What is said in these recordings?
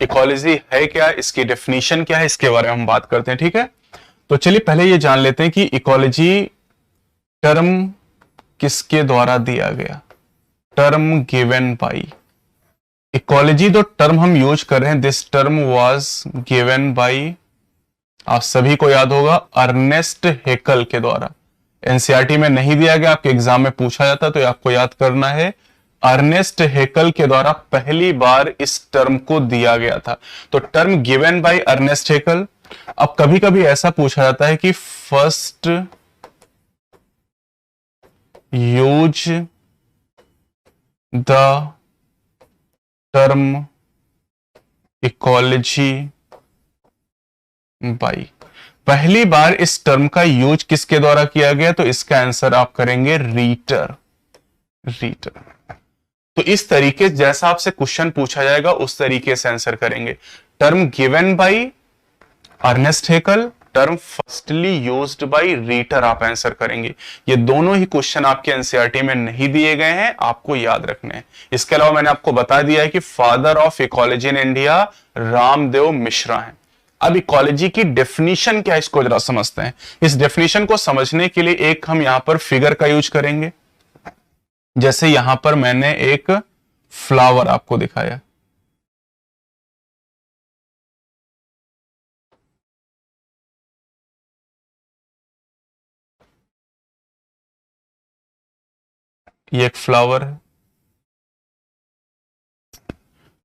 Ecology है क्या, इसकी डेफिनेशन क्या है, इसके बारे में हम बात करते हैं। ठीक है, तो चलिए पहले ये जान लेते हैं कि इकोलॉजी टर्म किसके द्वारा दिया गया। टर्म गिवन बाई इकोलॉजी, जो टर्म हम यूज कर रहे हैं, this term was given by, आप सभी को याद होगा, अर्नेस्ट हेकल के द्वारा। एनसीईआरटी में नहीं दिया गया, आपके एग्जाम में पूछा जाता तो आपको याद करना है, अर्नेस्ट हेकल के द्वारा पहली बार इस टर्म को दिया गया था। तो term given by Ernst Haeckel. अब कभी कभी ऐसा पूछा जाता है कि first use the term ecology by, पहली बार इस टर्म का यूज किसके द्वारा किया गया, तो इसका आंसर आप करेंगे रीटर। तो इस तरीके जैसा आपसे क्वेश्चन पूछा जाएगा उस तरीके से आंसर करेंगे। Term given by Ernst Haeckel, term firstly used by Reiter, आप आंसर करेंगे। ये दोनों ही क्वेश्चन आपके एनसीईआरटी में नहीं दिए गए हैं, आपको याद रखने हैं। इसके अलावा मैंने आपको बता दिया है कि father of ecology in India Ramdev Mishra हैं। अब इकोलॉजी की डेफिनेशन क्या है, इसको जरा समझते हैं। इस डेफिनेशन को समझने के लिए एक हम यहां पर फिगर का यूज करेंगे। जैसे यहां पर मैंने एक फ्लावर आपको दिखाया, ये एक फ्लावर है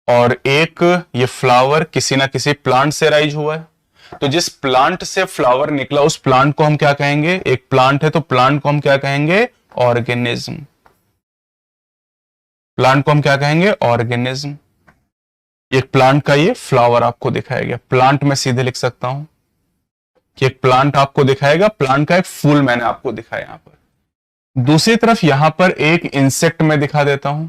और एक ये फ्लावर किसी ना किसी प्लांट से राइज हुआ है। तो जिस प्लांट से फ्लावर निकला उस प्लांट को हम क्या कहेंगे, एक प्लांट है तो प्लांट को हम क्या कहेंगे, ऑर्गेनिज्म। प्लांट को हम क्या कहेंगे, ऑर्गेनिज्म। एक प्लांट का ये फ्लावर आपको दिखाया गया, प्लांट में सीधे लिख सकता हूं कि एक प्लांट आपको दिखाएगा, प्लांट का एक फूल मैंने आपको दिखाया यहां पर। दूसरी तरफ यहां पर एक इंसेक्ट में दिखा देता हूं,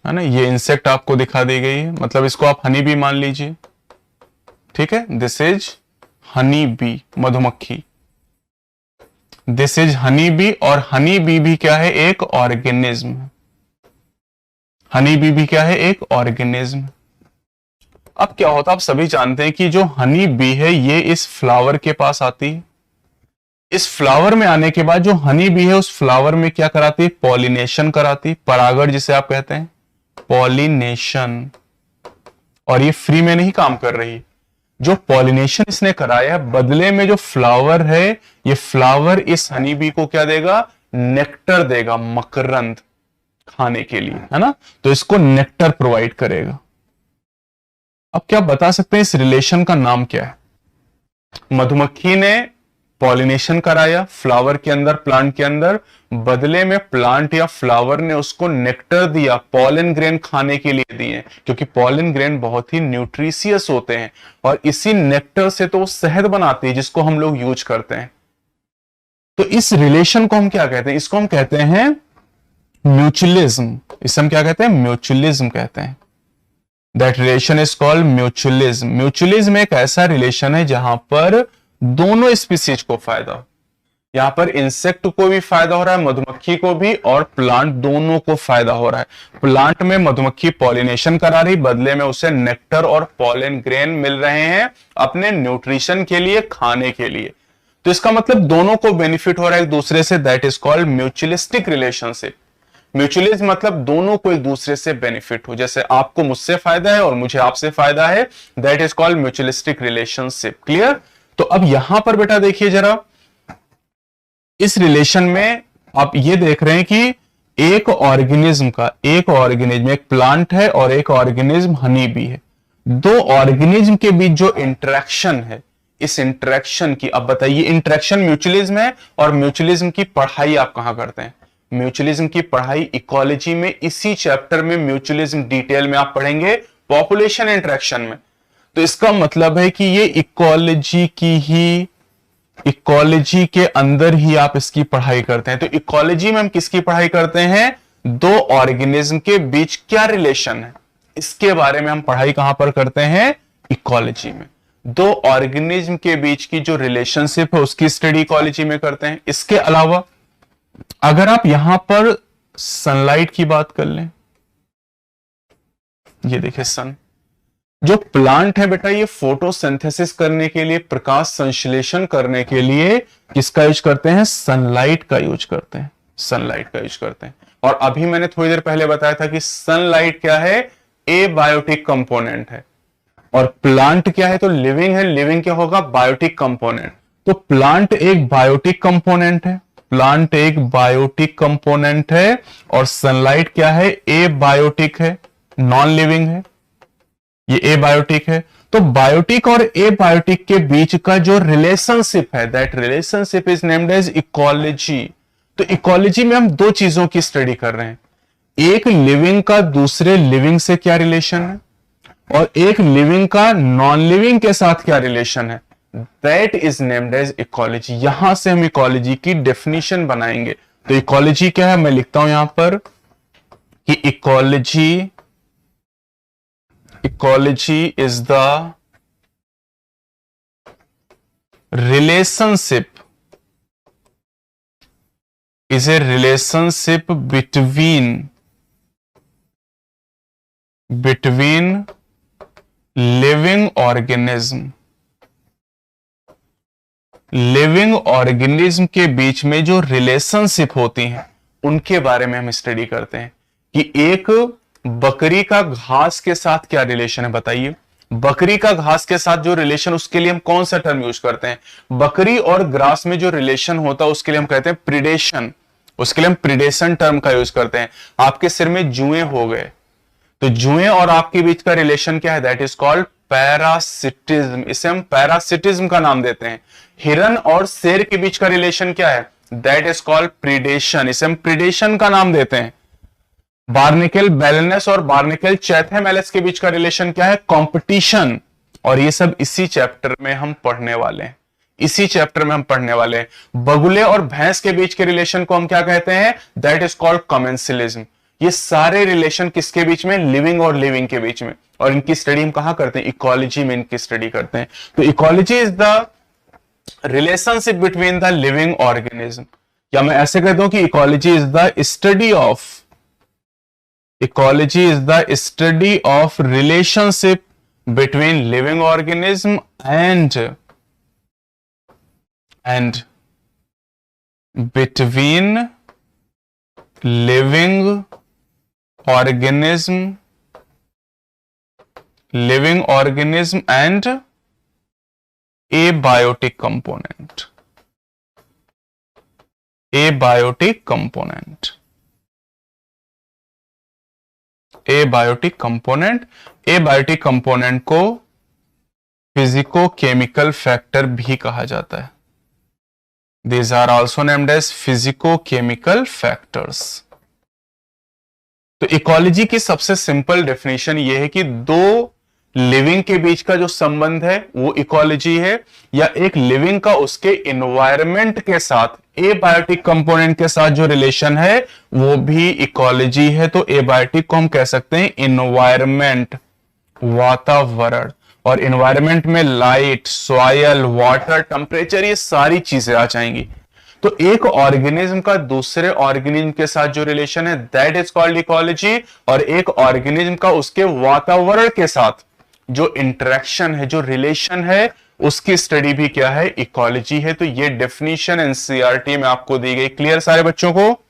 है ना, ये इंसेक्ट आपको दिखा दी गई है, मतलब इसको आप हनी बी मान लीजिए। ठीक है, दिस इज हनी बी, मधुमक्खी। दिस इज हनी बी, और हनी बी भी क्या है, एक ऑर्गेनिज्म। हनी बी भी क्या है, एक ऑर्गेनिज्म। अब क्या होता है, आप सभी जानते हैं कि जो हनी बी है ये इस फ्लावर के पास आती है। इस फ्लावर में आने के बाद जो हनी बी है उस फ्लावर में क्या कराती है, पॉलिनेशन कराती, परागण जिसे आप कहते हैं, पॉलिनेशन। और ये फ्री में नहीं काम कर रही, जो पॉलिनेशन इसने कराया, बदले में जो फ्लावर है, ये फ्लावर इस हनी बी को क्या देगा, नेक्टर देगा, मकरंद खाने के लिए, है ना। तो इसको नेक्टर प्रोवाइड करेगा। अब क्या बता सकते हैं इस रिलेशन का नाम क्या है। मधुमक्खी ने पॉलिनेशन कराया फ्लावर के अंदर, प्लांट के अंदर, बदले में प्लांट या फ्लावर ने उसको नेक्टर दिया, पॉलन ग्रेन खाने के लिए दिए, क्योंकि पॉलन ग्रेन बहुत ही न्यूट्रिशियस होते हैं और इसी नेक्टर से तो वो शहद बनाती है जिसको हम लोग यूज करते हैं। तो इस रिलेशन को हम क्या कहते हैं, इसको हम कहते हैं म्यूचुअलिज्म। इसे हम क्या कहते हैं, म्यूचुअलिज्म कहते हैं। That relation is called mutualism. Mutualism एक ऐसा रिलेशन है जहां पर दोनों स्पीसीज को फायदा हो। यहां पर इंसेक्ट को भी फायदा हो रहा है, मधुमक्खी को भी, और प्लांट दोनों को फायदा हो रहा है। प्लांट में मधुमक्खी पॉलिनेशन करा रही, बदले में उसे नेक्टर और पॉलन ग्रेन मिल रहे हैं अपने न्यूट्रिशन के लिए, खाने के लिए। तो इसका मतलब दोनों को बेनिफिट हो रहा है एक दूसरे से। That is called mutualistic relationship. Mutualism मतलब दोनों को एक दूसरे से बेनिफिट हो, जैसे आपको मुझसे फायदा है और मुझे आपसे फायदा है। That is called mutualistic relationship. Clear. तो अब यहां पर बेटा देखिए जरा, इस रिलेशन में आप ये देख रहे हैं कि एक ऑर्गेनिज्म का, एक ऑर्गेनिज्म, एक प्लांट है और एक ऑर्गेनिज्म हनी बी है, दो ऑर्गेनिज्म के बीच जो इंटरेक्शन है, इस इंटरेक्शन की, अब बताइए, इंटरेक्शन म्यूचुअलिज्म है। और म्यूचुअलिज्म की पढ़ाई आप कहां करते हैं, म्यूचुअलिज्म की पढ़ाई इकोलॉजी में, इसी चैप्टर में म्यूचुअलिज्म डिटेल में आप पढ़ेंगे, पॉपुलेशन इंटरेक्शन में। तो इसका मतलब है कि ये इकोलॉजी की ही, इकोलॉजी के अंदर ही आप इसकी पढ़ाई करते हैं। तो इकोलॉजी में हम किसकी पढ़ाई करते हैं, दो ऑर्गेनिज्म के बीच क्या रिलेशन है, इसके बारे में हम पढ़ाई कहां पर करते हैं, इकोलॉजी में। दो ऑर्गेनिज्म के बीच की जो रिलेशनशिप है उसकी स्टडी इकोलॉजी में करते हैं। इसके अलावा अगर आप यहां पर सनलाइट की बात कर लें, ये देखिए सन, जो प्लांट है बेटा ये फोटोसिंथेसिस करने के लिए, प्रकाश संश्लेषण करने के लिए किसका यूज करते हैं? सनलाइट का यूज करते हैं, सनलाइट का यूज करते हैं। और अभी मैंने थोड़ी देर पहले बताया था कि सनलाइट क्या है? एबायोटिक कंपोनेंट है। और प्लांट क्या है? तो लिविंग है, लिविंग क्या होगा? Biotic component. तो प्लांट एक बायोटिक कंपोनेंट है, प्लांट एक बायोटिक कंपोनेंट है, और सनलाइट क्या है? एबायोटिक है, नॉन लिविंग है, ये एबायोटिक है। तो बायोटिक और एबायोटिक के बीच का जो रिलेशनशिप है, that relationship is named as ecology. तो इकोलॉजी में हम दो चीजों की स्टडी कर रहे हैं, एक लिविंग का दूसरे लिविंग से क्या रिलेशन है, और एक लिविंग का नॉन लिविंग के साथ क्या रिलेशन है, that is named as ecology. यहां से हम इकोलॉजी की डेफिनेशन बनाएंगे। तो इकोलॉजी क्या है? मैं लिखता हूं यहां पर कि ecology is the relationship between living organism के बीच में जो रिलेशनशिप होती हैं उनके बारे में हम स्टडी करते हैं कि एक बकरी का घास के साथ क्या रिलेशन है। बताइए, बकरी का घास के साथ जो रिलेशन, उसके लिए हम कौन सा टर्म यूज करते हैं? बकरी और ग्रास में जो रिलेशन होता है उसके लिए हम कहते हैं प्रिडेशन, उसके लिए हम प्रिडेशन टर्म का यूज करते हैं। आपके सिर में जुएं हो गए, तो जुएं और आपके बीच का रिलेशन क्या है? दैट इज कॉल्ड पैरासिटिज्म, इसे हम पैरासिटिज्म का नाम देते हैं। हिरन और शेर के बीच का रिलेशन क्या है? दैट इज कॉल्ड प्रिडेशन, इसे हम प्रिडेशन का नाम देते हैं। बार्निकल बैलेनस और बार्निकल चैथेमेलस के बीच का रिलेशन क्या है? कंपटीशन। और ये सब इसी चैप्टर में हम पढ़ने वाले हैं, इसी चैप्टर में हम पढ़ने वाले हैं। बगुले और भैंस के बीच के रिलेशन को हम क्या कहते हैं? That is called commensalism. ये सारे रिलेशन किसके बीच में? लिविंग और लिविंग के बीच में। और इनकी स्टडी हम कहां करते हैं? इकोलॉजी में इनकी स्टडी करते हैं। तो ecology is the relationship between the living organism, या मैं ऐसे कहता हूं कि ecology is the study of ecology is the study of relationship between living organism and between living organism and abiotic component, abiotic component, abiotic component. Abiotic component को physico chemical factor भी कहा जाता है। These are also named as physico chemical factors. तो ecology की सबसे simple definition यह है कि दो लिविंग के बीच का जो संबंध है वो इकोलॉजी है, या एक लिविंग का उसके एनवायरनमेंट के साथ, एबायोटिक कंपोनेंट के साथ जो रिलेशन है वो भी इकोलॉजी है। तो एबायोटिक को हम कह सकते हैं एनवायरनमेंट, वातावरण। और एनवायरनमेंट में लाइट, सॉयल, वाटर, टेम्परेचर, ये सारी चीजें आ जाएंगी। तो एक ऑर्गेनिज्म का दूसरे ऑर्गेनिज्म के साथ जो रिलेशन है दैट इज कॉल्ड इकोलॉजी, और एक ऑर्गेनिज्म का उसके वातावरण के साथ जो इंटरेक्शन है, जो रिलेशन है, उसकी स्टडी भी क्या है? इकोलॉजी है। तो ये डेफिनेशन एनसीईआरटी में आपको दी गई। क्लियर सारे बच्चों को?